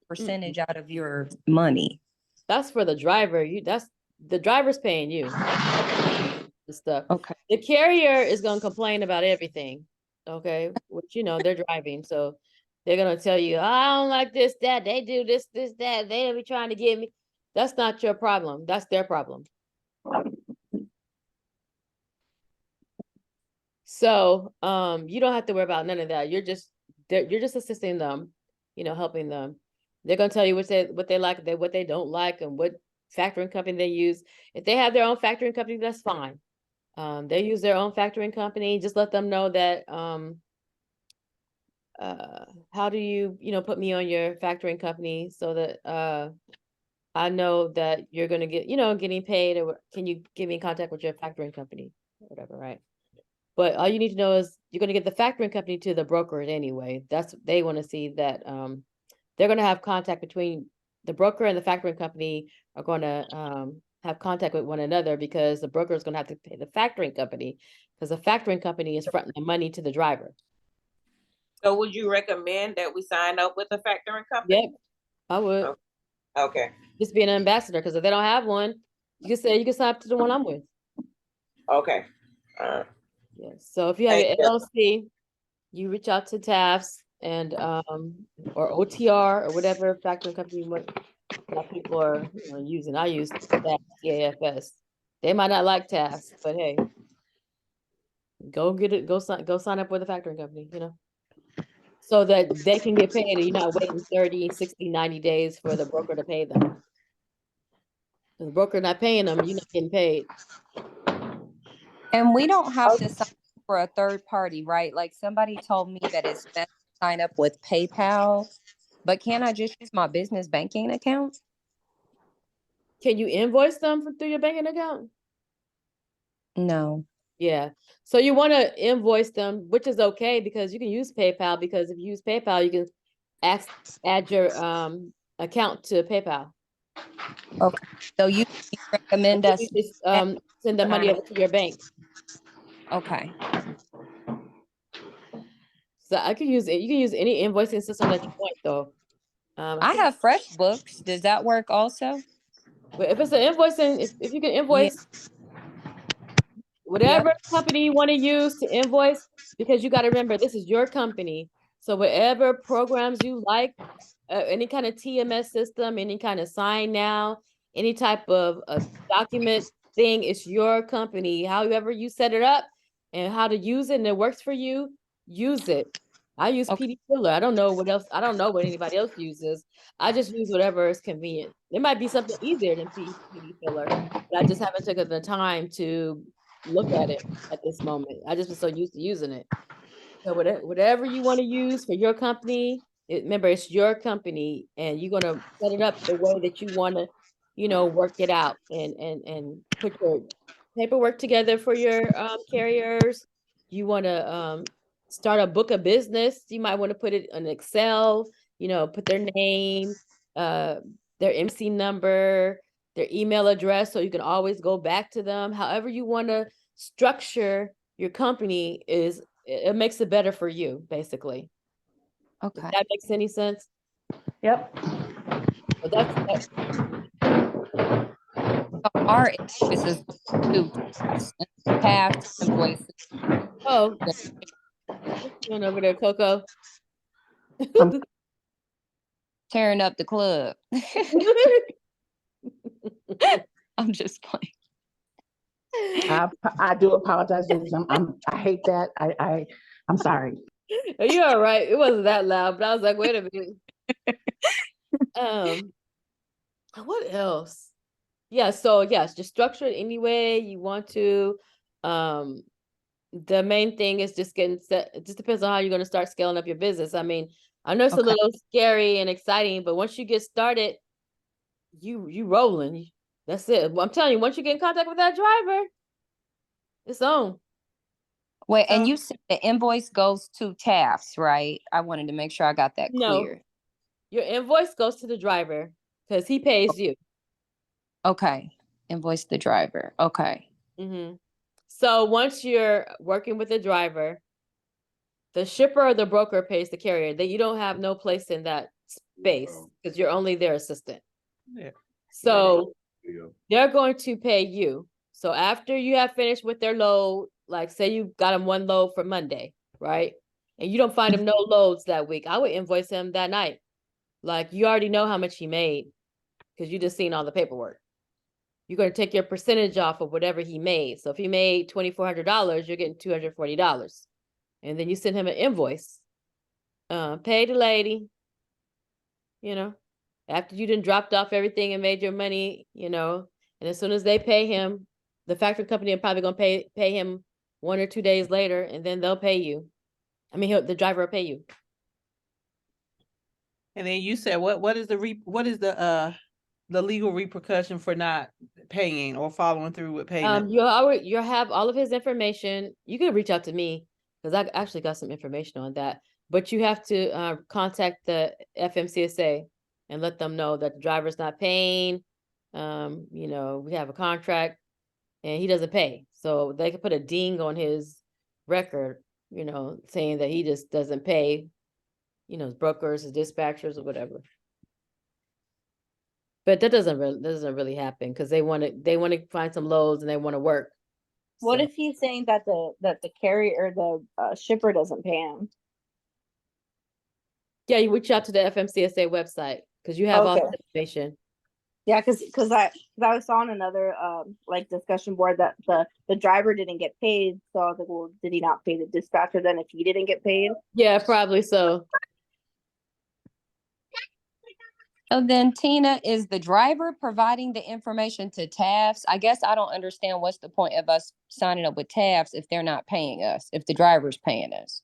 percentage out of your money. That's for the driver. That's the driver's paying you. The stuff. Okay. The carrier is gonna complain about everything. Okay, which you know they're driving, so they're gonna tell you, I don't like this, that, they do this, that, they be trying to get me. That's not your problem. That's their problem. So you don't have to worry about none of that. You're just assisting them, you know, helping them. They're gonna tell you what they like, what they don't like, and what factoring company they use. If they have their own factoring company, that's fine. They use their own factoring company. Just let them know that how do you put me on your factoring company so that I know that you're gonna get getting paid, or can you get me in contact with your factoring company, whatever, right? But all you need to know is you're gonna get the factoring company to the broker anyway. They want to see that they're gonna have contact between the broker and the factoring company are going to have contact with one another, because the broker is going to have to pay the factoring company, because the factoring company is fronting the money to the driver. So would you recommend that we sign up with a factoring company? Yep, I would. Okay. Just be an ambassador, because if they don't have one, you can say you can sign up to the one I'm with. Okay. Yeah. So if you have your LLC, you reach out to TAFs and or OTR or whatever factoring company that people are using. I use TAFS. They might not like TAFs, but hey, go get it. Go sign up with a factoring company, so that they can get paid and you're not waiting 30, 60, 90 days for the broker to pay them. The broker not paying them, you're not getting paid. And we don't have to sign up for a third party, right? Like somebody told me that it's best to sign up with PayPal, but can't I just use my business banking account? Can you invoice them through your banking account? No. Yeah. So you want to invoice them, which is okay because you can use PayPal, because if you use PayPal, you can add your account to PayPal. Okay. So you recommend us? You just send the money over to your bank. Okay. So I could use it. You can use any invoicing system that you want, though. I have FreshBooks. Does that work also? But if it's an invoicing, if you can Yeah. invoice whatever company you want to use to invoice, because you got to remember, this is your company. So whatever programs you like, any kind of TMS system, any kind of sign now, any type of document thing, it's your company. However you set it up and how to use it and it works for you, use it. I use PD Filler. I don't know what else. I don't know what anybody else uses. I just use whatever is convenient. It might be something easier than PD Filler, but I just haven't taken the time to look at it at this moment. I just been so used to using it. So whatever you want to use for your company, remember it's your company, and you're gonna set it up the way that you want to, work it out and put your paperwork together for your carriers. You want to start a book of business. You might want to put it in Excel. Put their name, their MC number, their email address, so you can always go back to them. However you want to structure your company it makes it better for you, basically. Okay. If that makes any sense? Yep. But that's Our invoices to past invoices. oh, what's going on over there, Coco? Tearing up the club. I'm just playing. I do apologize. I hate that. I'm sorry. You're all right. It wasn't that loud, but I was like, wait a minute. What else? Yeah, so yes, just structure it any way you want to. The main thing is just getting set. It just depends on how you're going to start scaling up your business. I mean, I know it's a little scary and exciting, but once you get started, you rolling. That's it. I'm telling you, once you get in contact with that driver, it's on. Wait, and you said the invoice goes to Taft's, right? I wanted to make sure I got that clear. Your invoice goes to the driver because he pays you. Okay. Invoice the driver. Okay. Mm-hmm. So once you're working with the driver, the shipper or the broker pays the carrier. That you don't have no place in that space because you're only their assistant. Yeah. So they're going to pay you. So after you have finished with their load, like say you got them one load for Monday, right? And you don't find him no loads that week, I would invoice him that night. Like you already know how much he made because you just seen all the paperwork. You're going to take your percentage off of whatever he made. So if he made $2,400, you're getting $240. And then you send him an invoice. Pay the lady, after you done dropped off everything and made your money, and as soon as they pay him, the factory company are probably going to pay him 1 or 2 days later, and then they'll pay you. I mean, the driver will pay you. And then you said, what is the legal repercussion for not paying or following through with payment? You'll have all of his information. You can reach out to me because I actually got some information on that. But you have to contact the FMCSA and let them know that the driver's not paying. We have a contract and he doesn't pay. So they can put a ding on his record, saying that he just doesn't pay, his brokers, his dispatchers or whatever. But that doesn't really happen because they want to find some loads and they want to work. What if he's saying that the carrier or the shipper doesn't pay him? Yeah, you reach out to the FMCSA website because you have all the information. Yeah, because I was on another discussion board that the driver didn't get paid, so I was like, well, did he not pay the dispatcher then if he didn't get paid? Yeah, probably so. So then Tina, is the driver providing the information to TAFs? I guess I don't understand what's the point of us signing up with TAFs if they're not paying us, if the driver's paying us.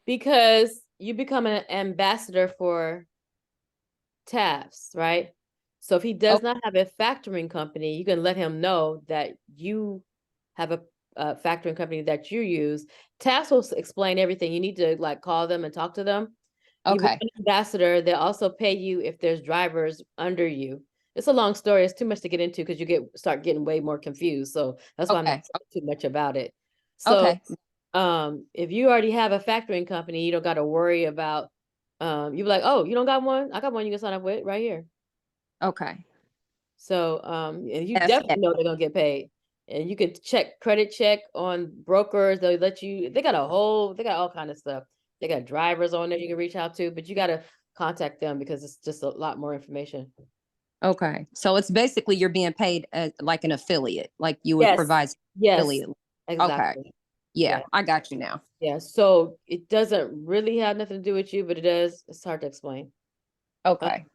Because you become an ambassador for TAFs, right? So if he does not have a factoring company, you can let him know that you have a factoring company that you use. TAFs will explain everything. You need to like call them and talk to them. You become Okay. an ambassador. They'll also pay you if there's drivers under you. It's a long story. It's too much to get into because you start getting way more confused. So that's why I'm not Okay. saying too much about it. So Okay. if you already have a factoring company, you don't got to worry about you be like, oh, you don't got one? I got one you can sign up with right here. Okay. So and you Yes, definitely know they're gonna get paid. And you can credit check on brokers. They'll let you, they got all kind of stuff. They got drivers on there you can reach out to, but you gotta contact them because it's just a lot more information. Okay. So it's basically you're being paid as like an affiliate, like you would provide Yes, affiliate. exactly. Okay. Yeah, I got you now. Yeah, so it doesn't really have nothing to do with you, but it does. It's hard to explain. Okay.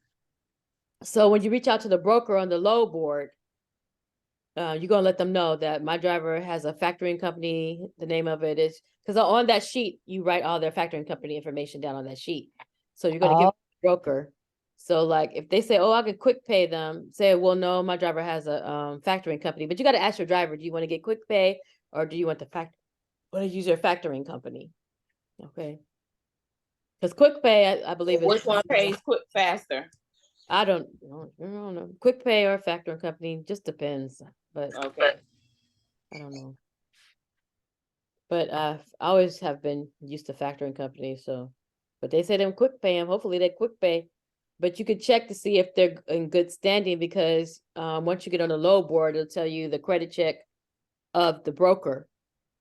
So when you reach out to the broker on the load board, you're gonna let them know that my driver has a factoring company. The name of it is, because on that sheet you write all their factoring company information down on that sheet. So you're gonna give the broker. So like if they say, oh, I can quick pay them, say, well, no, my driver has a factoring company, but you got to ask your driver, do you want to get quick pay or do you want want to use your factoring company? Okay. Because quick pay, I believe Which one pays quick faster? I don't know. Quick pay or factoring company just depends. But Okay. I don't know. But I always have been used to factoring companies, so but they say them quick pay them. Hopefully they quick pay. But you could check to see if they're in good standing because once you get on the load board, it'll tell you the credit check of the broker.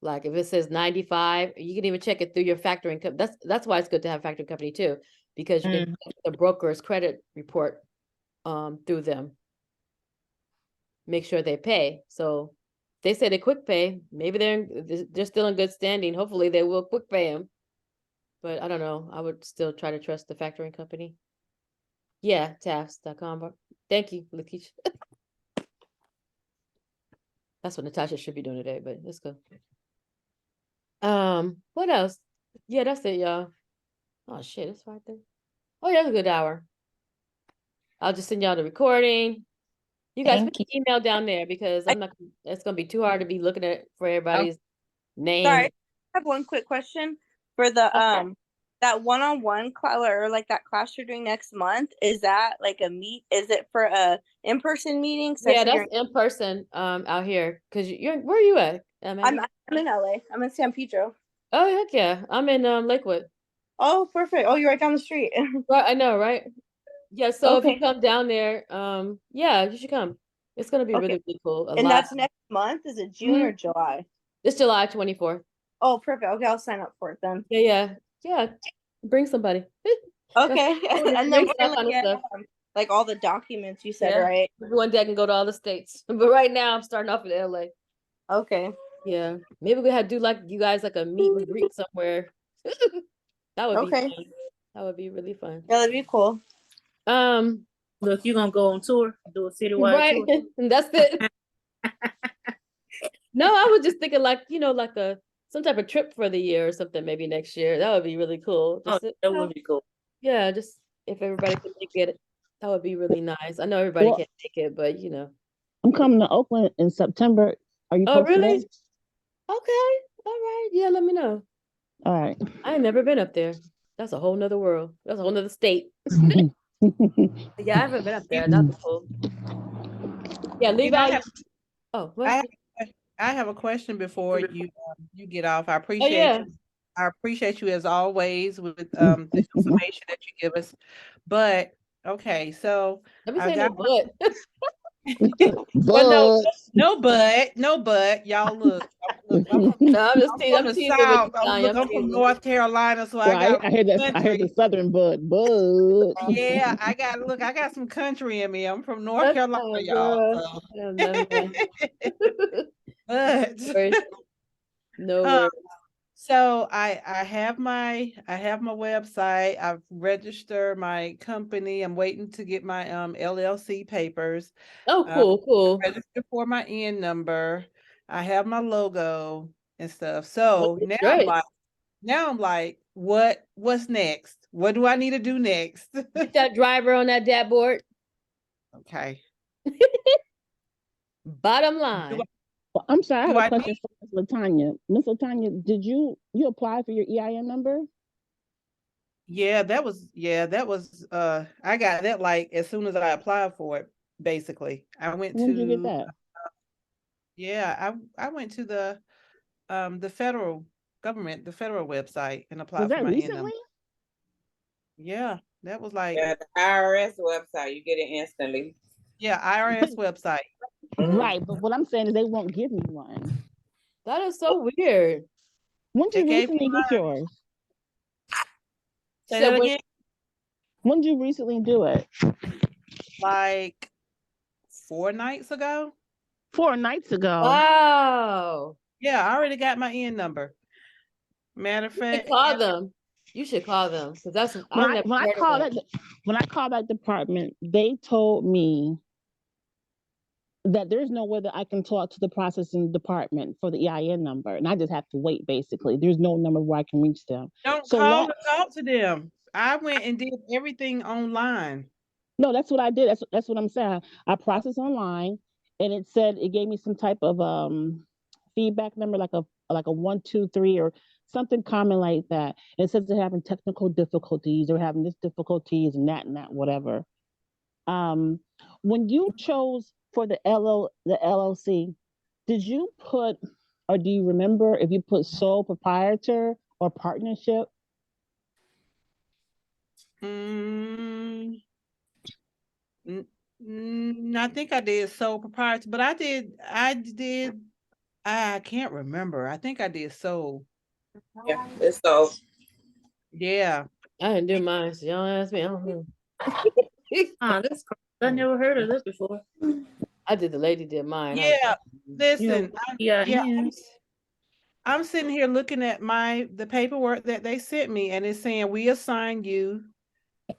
Like if it says 95, you can even check it through your factoring company. That's why it's good to have a factoring company too, because you can check the broker's credit report through them. Make sure they pay. So they say they quick pay. Maybe they're still in good standing. Hopefully they will quick pay them. But I don't know. I would still try to trust the factoring company. Yeah, TAFs.com. Thank you, Lakeisha. That's what Natasha should be doing today, but let's go. What else? Yeah, that's it, y'all. Oh shit, it's right there. Oh, yeah, that's a good hour. I'll just send y'all the recording. You guys put the email down there because it's gonna be too hard to be looking at for everybody's name. Sorry, I have one quick question for the that one-on-one class or like that class you're doing next month. Is that like a meet? Is it for a in-person meeting? Yeah, that's in person out here. Cause where are you at? I'm in LA. I'm in San Pedro. Oh heck yeah, I'm in Lakewood. Oh, perfect. Oh, you're right down the street. Right, I know, right? Yeah, so if Okay. you come down there, yeah, you should come. It's gonna be really, really cool. And that's next month. Is it June or July? It's July 24th. Oh, perfect. Okay, I'll sign up for it then. Yeah. Bring somebody. Okay. And then we're that gonna kind of get stuff. like all the documents you said, right? One day I can go to all the states, but right now I'm starting off in LA. Okay. Yeah, maybe we had to do like you guys like a meet and greet somewhere. That would be fun. That would be really fun. Yeah, that'd be cool. Look, you're gonna go on tour, do a citywide tour. And that's it. No, I was just thinking like, like some type of trip for the year or something, maybe next year. That would be really cool. That would be cool. Yeah, just if everybody could make it, that would be really nice. I know everybody can't make it, but I'm coming to Oakland in September. Are you Oh, really? today? Okay. All right. Yeah, let me know. All right. I ain't never been up there. That's a whole nother world. That's a whole nother state. Yeah, I haven't been up there. That's cool. Yeah, leave out. I have a question before you get off. I appreciate you. I appreciate you as always with the information that you give us. But okay, so let me say no but. Well, no, but y'all look. I'm from the South. I'm from North Carolina, so I heard the Southern but. Yeah, I got some country in me. I'm from North Carolina, y'all. But no worries. So I have my website. I've registered my company. I'm waiting to get my LLC papers. Oh, cool. Registered for my N number. I have my logo and stuff. So That's great. now I'm like, what's next? What do I need to do next? Get that driver on that dashboard. Okay. Bottom line. Well, I'm sorry, I have Do a I question for Ms. Latanya. Ms. Latanya, did you apply for your EIN number? Yeah, that was I got that like as soon as I applied for it, basically. I went When did you get to that? I went to the federal government, the federal website and Was applied for that my N recently? number. Yeah, that was like Yeah, the IRS website, you get it instantly. IRS website. Right, but what I'm saying is they won't give me one. That is so weird. When did They you gave recently get yours? Say So that when- again. When did you recently do it? Like 4 nights ago. 4 nights ago. Wow. Yeah, I already got my N number. Matter of You should fact, call them. You should call them because that's When I called that department, they told me that there's no way that I can talk to the processing department for the EIN number, and I just have to wait. Basically, there's no number where I can reach them. don't So call or talk to them. I went and did everything online. no, that's what I did. That's what I'm saying. I processed online, and it said it gave me some type of feedback number, like a 123 or something common like that. It says they're having technical difficulties, they're having this difficulties and that whatever. When you chose for the LLC, did you put, or do you remember if you put sole proprietor or partnership? I think I did sole proprietor, but I can't remember. I think I did sole. Yeah, it's so. Yeah. I didn't do mine, so y'all ask me. I don't know. That's crazy. I never heard of this before. I did. The lady did mine. Yeah. Listen, Yeah. I'm sitting here looking at the paperwork that they sent me, and it's saying we assign you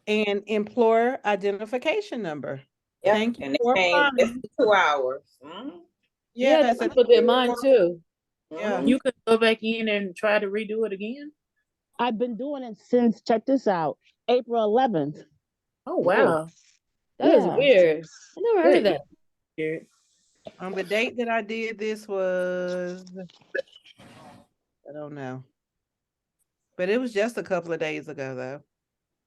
an employer identification number. Yeah, Thank you and for applying. it's 2 hours. Yeah, Yes, people did mine too. Yeah. You could go back in and try to redo it again. I've been doing it since, check this out, April 11th. Oh wow. That is Yeah. weird. I never heard of that. Weird. The date that I did this was, I don't know, but it was just a couple of days ago though.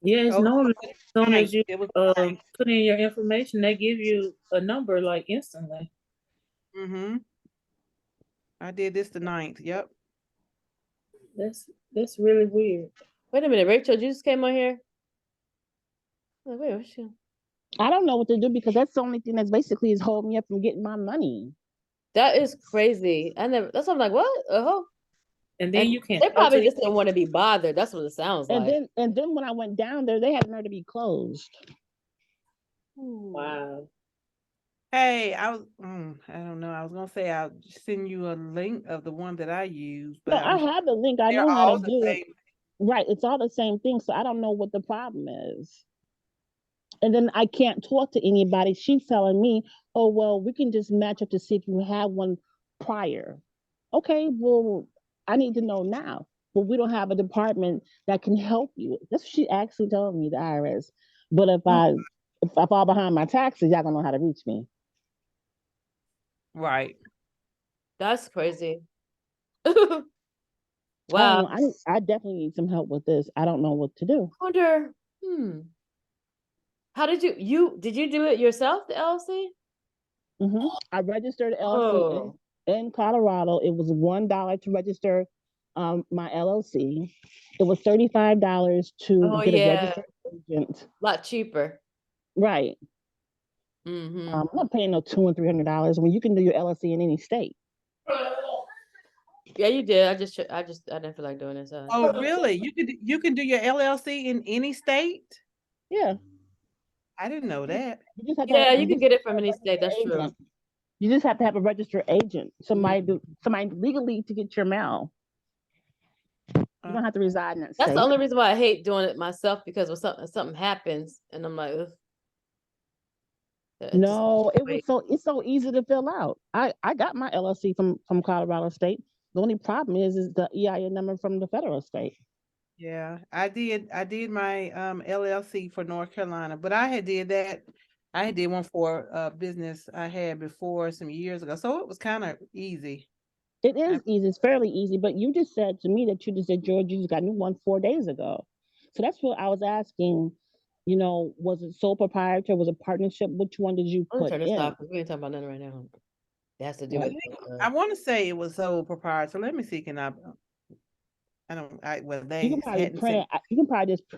Yeah, it's Oh, normally as soon as you it was put in your information, they give you a number like instantly. I did this the 9th. Yep. That's really weird. Wait a minute, Rachel, you just came on here. Like, wait, what's she? I don't know what to do because that's the only thing that's basically is holding me up from getting my money. That is crazy. That's what I'm like, what? And then you can't. They probably just didn't want to be bothered. That's what it sounds like. And then when I went down there, they had nowhere to be closed. Wow. Hey, I don't know. I was gonna say I'll send you a link of the one that I use, but No, I have the link. I know how to do it. Right, it's all the same thing. So I don't know what the problem is. And then I can't talk to anybody. She's telling me, "Oh well, we can just match up to see if you have one prior." Okay, well, I need to know now. But we don't have a department that can help you. That's what she actually told me, the IRS. But if I fall behind my taxes, y'all gonna know how to reach me. Right. That's crazy. Wow. I definitely need some help with this. I don't know what to do. I wonder, how did you do it yourself, the LLC? I registered LLC in Colorado. It was $1 to register my LLC. It was $35 to get a registered agent. A lot cheaper. Right. I'm not paying no $200 and $300 when you can do your LLC in any state. Yeah, you did. I didn't feel like doing this. Oh, really? You can do your LLC in any state? Yeah. I didn't know that. You can get it from any state. That's true. You just have to have a registered agent, somebody legally to get your mail. don't have to reside in that That's state. the only reason why I hate doing it myself, because when something happens and I'm like, ugh. No, it's so easy to fill out. I got my LLC from Colorado State. The only problem is the EIN number from the federal state. Yeah, I did my LLC for North Carolina, but I had did one for a business I had before some years ago. So it was kind of easy. It is easy. It's fairly easy. But you just said to me that you just said, George, you just got a new one 4 days ago. So that's what I was asking. You know, was it sole proprietor? Was it partnership? Which one did you I'm gonna put turn this in? off because we ain't talking about nothing right now. It has to do Right. with I want to say it was sole proprietor. Let me see, can I don't, well, You they can probably hadn't print sent it. You can probably just